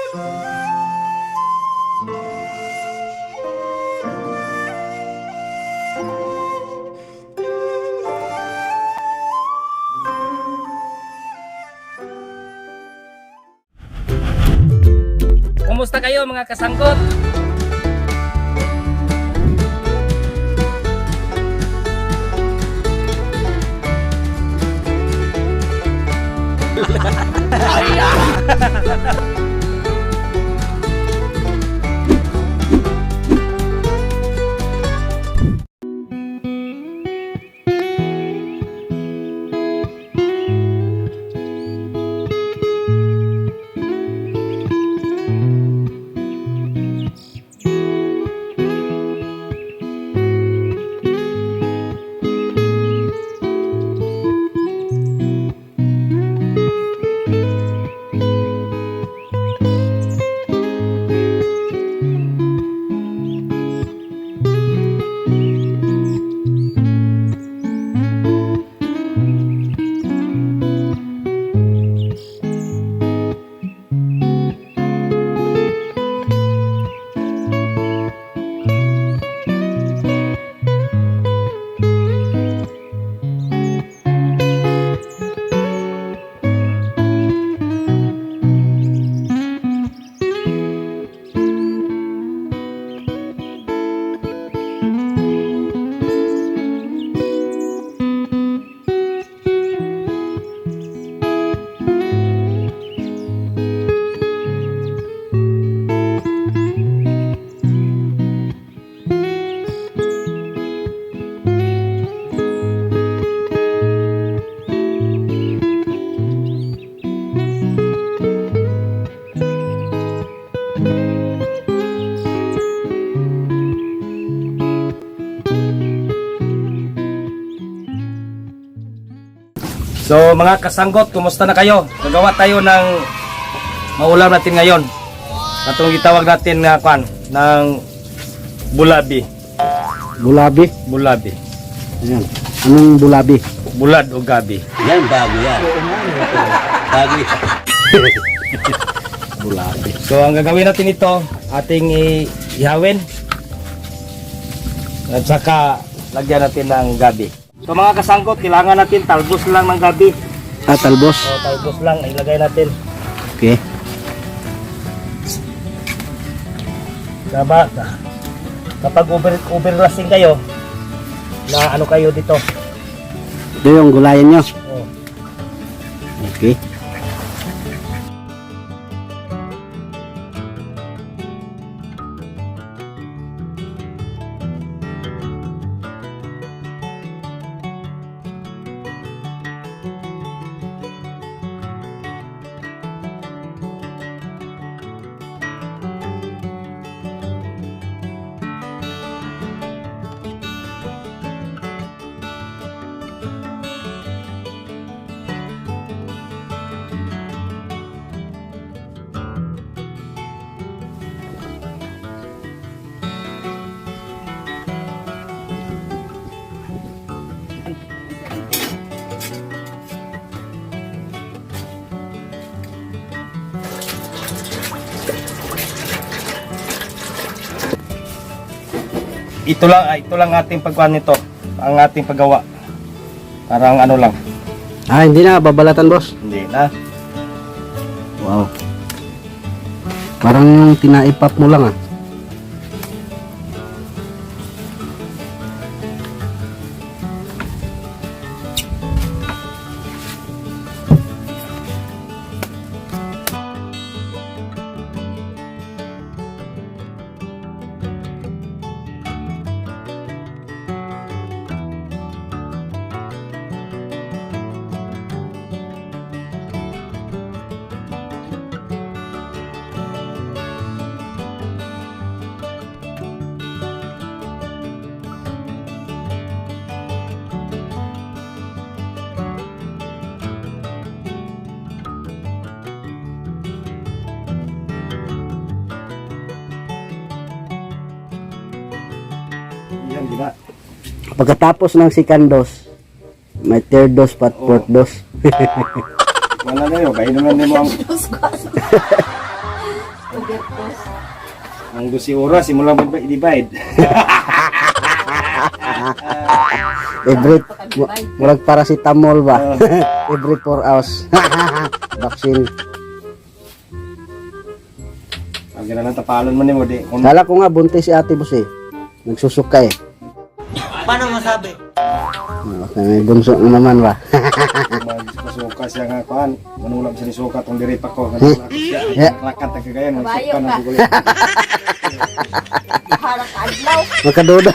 Kumusta kayo mga kasangkot? So mga kasanggot, kumusta na kayo? Gagawa tayo ng maulam natin ngayon. Atong gitawag natin na ng bulabi. Bulabi? Bulabi. Ayan. Anong bulabi? Bulad o gabi. Yan, bago yan. Bago yan. Bulabi. So ang gagawin natin ito, ating ihawin. At saka lagyan natin ng gabi. So mga kasangkot, kailangan natin talbos lang ng gabi. Talbos? O talbos lang, ilagay natin. Okay. Diba? Kapag overlasting kayo, na ano kayo dito. Ito yung gulayan nyo. Oh. Okay. Ito lang ating pagkuhan nito, ang ating paggawa. Parang ano lang. Hindi na babalatan, boss. Hindi na. Wow. Parang yung tinaipap mo lang Yan, di ba? Pagkatapos ng second dose, may third dose pat fourth dose. Wala na yun, kainuman mo ang... Ang 12 oras, simula mo ba i-divide? Every, murag paracetamol ba? Every 4 hours. Vaccine. Ang gina ng tapalon mo ni mo, di. Kung Kala ko nga buntis si ate boss eh. Nagsusuka eh. Paano masabi? May bunso na naman ba? magpasuka siya nga, kuhan, manulam siya ni suka, itong diripa ko. Manulam siya, Yeah. rakat na kagayan, magsuka na gugulit. Makaduda.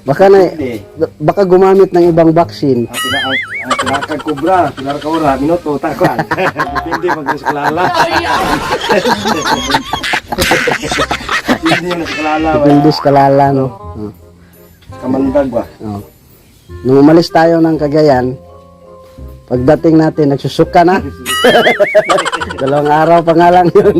Baka na, Hindi. baka gumamit ng ibang vaccine. Ang tinakag kubra, pilar ka ora, minuto, takwan. Depende mag-eskalala. Hindi yung eskalala. Dependis kalala no. Kamandag ba? Oh. Nung umalis tayo ng Cagayan, pagdating natin, nagsusuka na. 2 araw pa nga lang yun.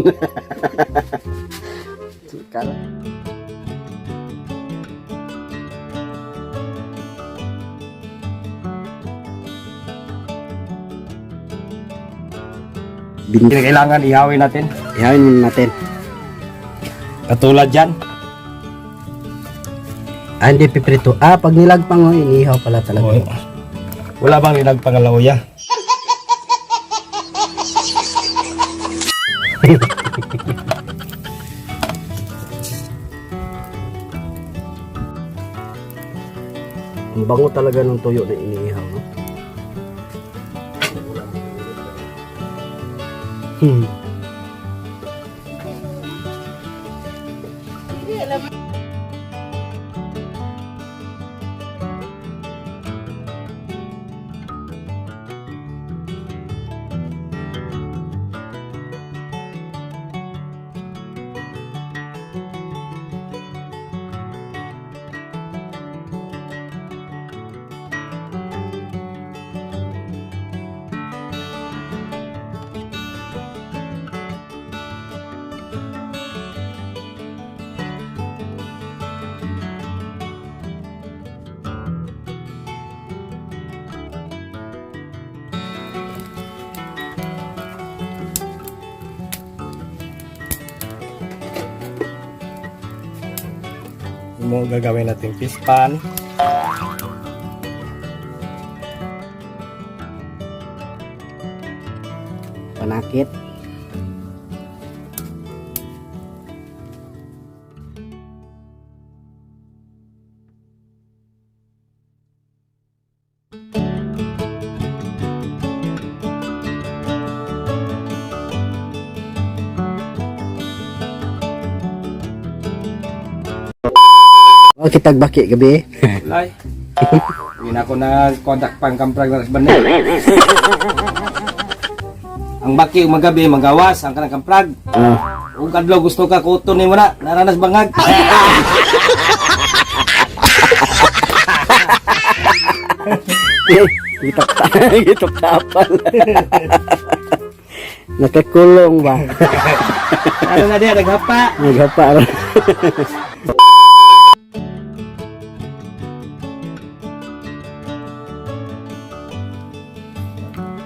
Kailangan ihawin natin. Ihawin natin. Katulad yan. Ah, hindi piprito. Ah, pag nilagpang inihaw pala talaga. Wala bang nilag pangalawiya? Ang bango talaga ng tuyo na inihaw, no? Mo gagawin natin fish pan. Panakit. Oh, kitag baki gabi. Lay. Hindi na ako na kontak pang kamprag na banay. Ang baki magabi magawas ang kanang kamprag. Oh. Ug kadlaw gusto ka kuton ni mo na naranas bangag. Gitok tapal. Nakakulong ba? Ano na dia naghapa? Naghapa.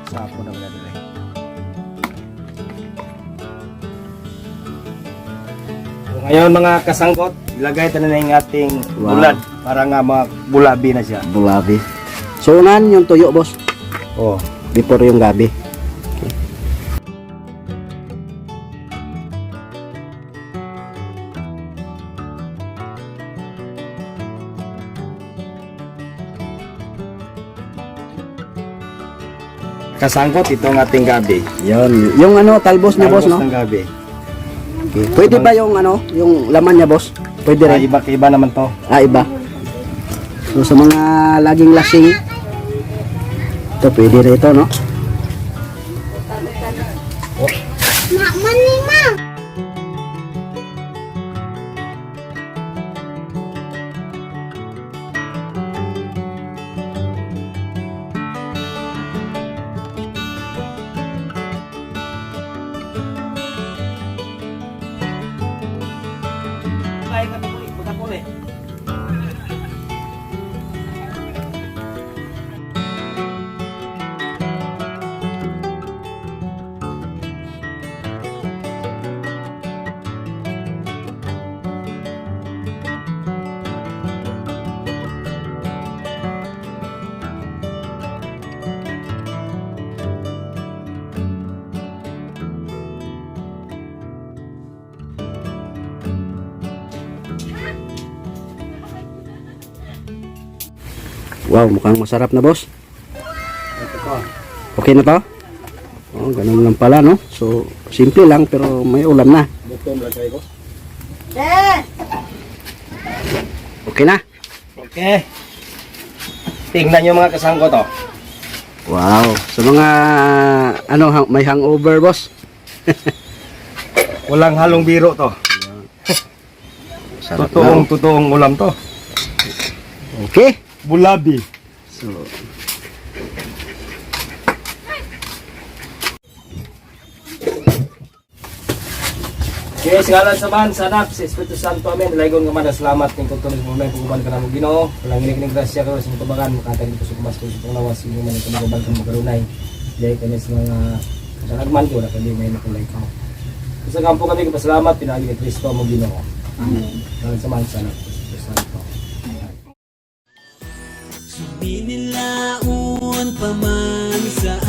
Sapo na mga dire. Ngayon mga kasangkot, ilagay tayo na yung ating Wow. bulad para nga mabulabi na siya. Bulabi. So unahan yung tuyo, boss. Oh. Before yung gabi. Kasangkot itong ating gabi. Yun. Yung ano, talbos niya, boss, no? ng gabi. Okay. Pwede ba yung ano, yung laman niya, boss? Pwede rin. Iba-iba naman to. Ah, iba. So sa mga laging lasing, ito pwede rin ito, no? Wow, mukhang masarap na, boss. Okay na to? Oh, ganun lang pala, no? So, simple lang pero may ulam na. Butom lang kayo ko. Okay na? Okay. Tingnan nyo mga kasanggot to. Wow. Sa mga, may hangover, boss. Walang halong biro to. Sarap na. Totoong ulam to. Okay. Bulabi. So, Okay, singalan sa man, sa anak, sa Espiritu Santo, amen. Lagon nga man, salamat ng kutuloy sa mga pagkuban ka namin Ginoo. Walang hinig ng grasya ka sa mga tabangan, makatagin ko sa kumas ko sa panglawas, hindi man ito magubal ka magarunay. Dahil kami sa mga kasalagman ko, na kami may nakulay ka. Sa kampo kami, kapasalamat, pinagi ni Kristo mo Ginoo. Amen. Singalan sa man, sa anak, sa Espiritu Santo. Binilaon pa man sa